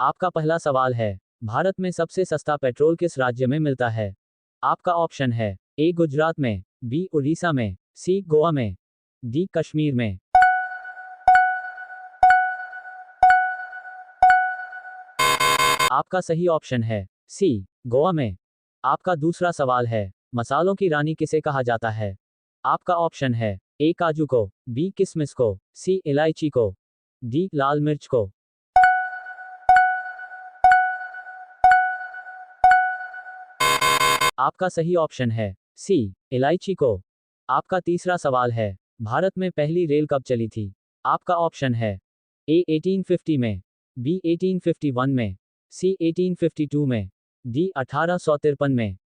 आपका पहला सवाल है, भारत में सबसे सस्ता पेट्रोल किस राज्य में मिलता है? आपका ऑप्शन है ए गुजरात में, बी उड़ीसा में, सी गोवा में, डी कश्मीर में। आपका सही ऑप्शन है सी गोवा में। आपका दूसरा सवाल है, मसालों की रानी किसे कहा जाता है? आपका ऑप्शन है ए काजू को, बी किशमिश को, सी इलायची को, डी लाल मिर्च को। आपका सही ऑप्शन है सी इलायची को। आपका तीसरा सवाल है, भारत में पहली रेल कब चली थी? आपका ऑप्शन है ए 1850 में, बी 1851 में, सी 1852 में, डी 1853 में।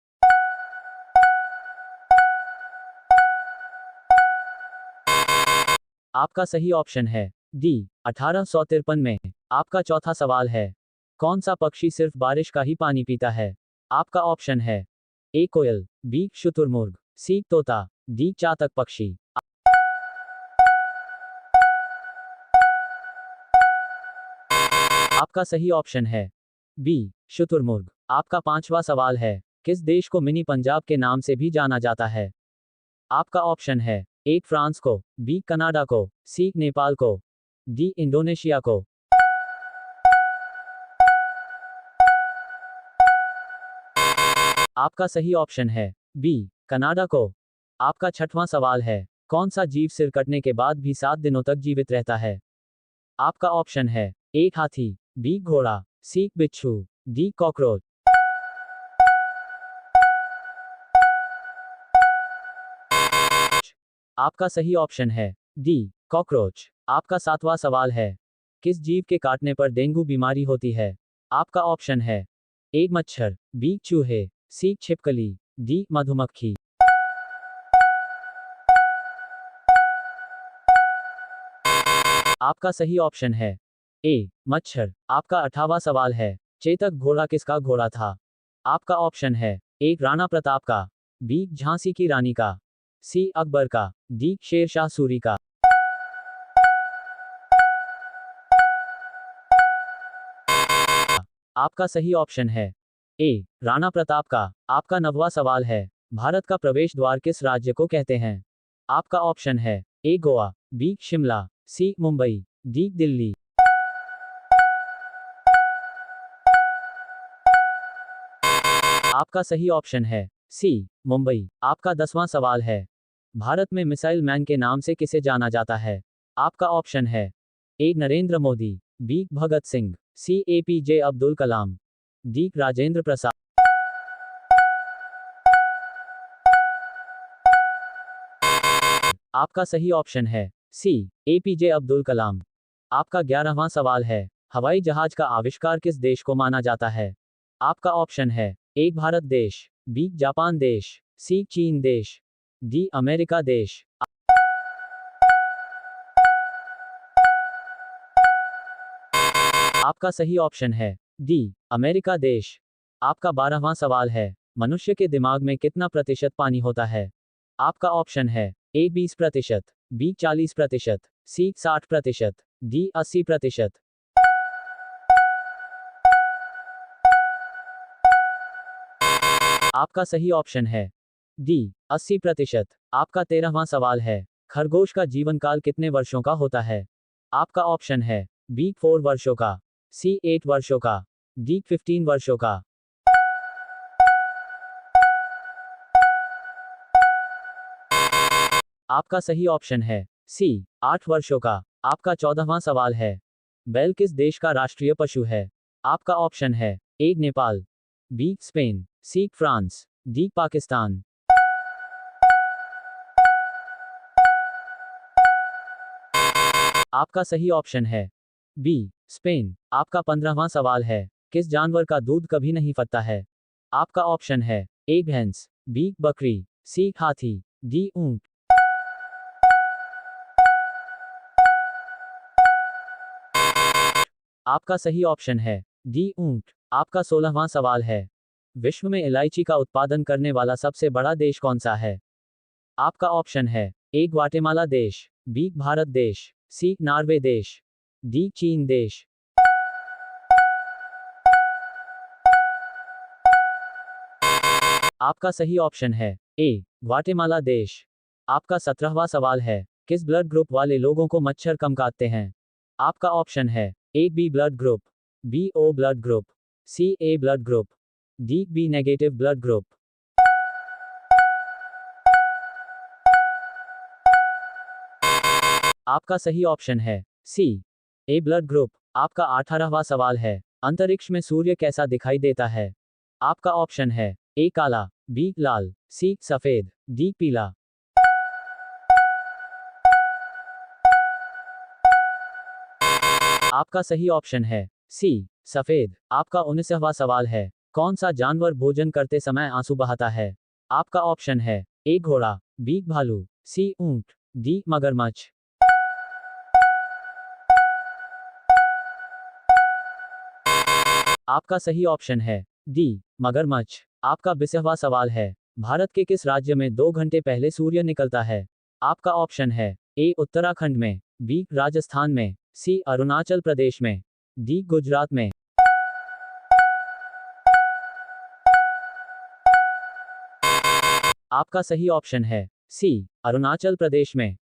आपका सही ऑप्शन है डी 1853 में। आपका चौथा सवाल है, कौन सा पक्षी सिर्फ बारिश का ही पानी पीता है? आपका ऑप्शन है ए कोयल, बी शुतुरमुर्ग, सी तोता, डी चातक पक्षी। आपका सही ऑप्शन है बी शुतुरमुर्ग। आपका पांचवा सवाल है, किस देश को मिनी पंजाब के नाम से भी जाना जाता है? आपका ऑप्शन है ए फ्रांस को, बी कनाडा को, सी नेपाल को, डी इंडोनेशिया को। आपका सही ऑप्शन है बी कनाडा को। आपका छठवां सवाल है, कौन सा जीव सिर कटने के बाद भी 7 दिनों तक जीवित रहता है? आपका ऑप्शन है ए हाथी, बी घोड़ा, सी बिच्छू, डी कॉकरोच। आपका सही ऑप्शन है डी कॉकरोच। आपका सातवां सवाल है, किस जीव के काटने पर डेंगू बीमारी होती है? आपका ऑप्शन है ए मच्छर, बी चूहे, सी छिपकली, डी मधुमक्खी। आपका सही ऑप्शन है ए मच्छर। आपका 8वां सवाल है, चेतक घोड़ा किसका घोड़ा था? आपका ऑप्शन है ए राणा प्रताप का, बी झांसी की रानी का, सी अकबर का, डी शेरशाह सूरी का। आपका सही ऑप्शन है ए राणा प्रताप का। आपका 9वां सवाल है, भारत का प्रवेश द्वार किस राज्य को कहते हैं? आपका ऑप्शन है ए गोवा, बी शिमला, सी मुंबई, डी दिल्ली। आपका सही ऑप्शन है सी मुंबई। आपका 10वां सवाल है, भारत में मिसाइल मैन के नाम से किसे जाना जाता है? आपका ऑप्शन है ए नरेंद्र मोदी, बी भगत सिंह, सी एपीजे अब्दुल कलाम, डी राजेंद्र प्रसाद। आपका सही ऑप्शन है सी एपीजे अब्दुल कलाम। आपका 11वां सवाल है, हवाई जहाज का आविष्कार किस देश को माना जाता है? आपका ऑप्शन है ए भारत देश, बी जापान देश, सी चीन देश, डी अमेरिका देश। आपका सही ऑप्शन है डी अमेरिका देश। आपका 12वां सवाल है, मनुष्य के दिमाग में कितना प्रतिशत पानी होता है? आपका ऑप्शन है ए 20%, बी 40%, सी 60%, डी 80%। आपका सही ऑप्शन है डी 80%। आपका 13वां सवाल है, खरगोश का जीवन काल कितने वर्षों का होता है? आपका ऑप्शन है बी 4 वर्षों का, सी 8 वर्षों का, डी 15 वर्षों का। आपका सही ऑप्शन है सी 8 वर्षों का। आपका 14वां सवाल है, बैल किस देश का राष्ट्रीय पशु है? आपका ऑप्शन है A Nepal, B Spain, C France, D Pakistan. आपका सही ऑप्शन है बी स्पेन। आपका 15वां सवाल है, किस जानवर का दूध कभी नहीं फटता है? आपका ऑप्शन है ए भैंस, बी बकरी, सी हाथी, डी ऊंट। आपका सही ऑप्शन है डी ऊंट। आपका 16वां सवाल है, विश्व में इलायची का उत्पादन करने वाला सबसे बड़ा देश कौन सा है? आपका ऑप्शन है ए ग्वाटेमाला देश, बी भारत देश, सी नॉर्वे देश, डी चीन देश। आपका सही ऑप्शन है ए ग्वाटेमाला देश। आपका 17वां सवाल है, किस ब्लड ग्रुप वाले लोगों को मच्छर कम काटते हैं? आपका ऑप्शन है A B blood group, B O blood group, C A blood group, D B negative blood group. आपका सही ऑप्शन है सी ए ब्लड ग्रुप। आपका 18वां सवाल है, अंतरिक्ष में सूर्य कैसा दिखाई देता है? आपका ऑप्शन है ए काला, बी लाल, सी सफेद, डी पीला। आपका सही ऑप्शन है सी सफेद। आपका 19वां सवाल है, कौन सा जानवर भोजन करते समय आंसू बहाता है? आपका ऑप्शन है ए घोड़ा, बी भालू, सी ऊंट, डी मगरमच्छ। आपका सही ऑप्शन है डी मगरमच्छ। आपका 20वां सवाल है, भारत के किस राज्य में 2 घंटे पहले सूर्य निकलता है? आपका ऑप्शन है ए उत्तराखंड में, बी राजस्थान में, सी अरुणाचल प्रदेश में, डी गुजरात में। आपका सही ऑप्शन है सी अरुणाचल प्रदेश में।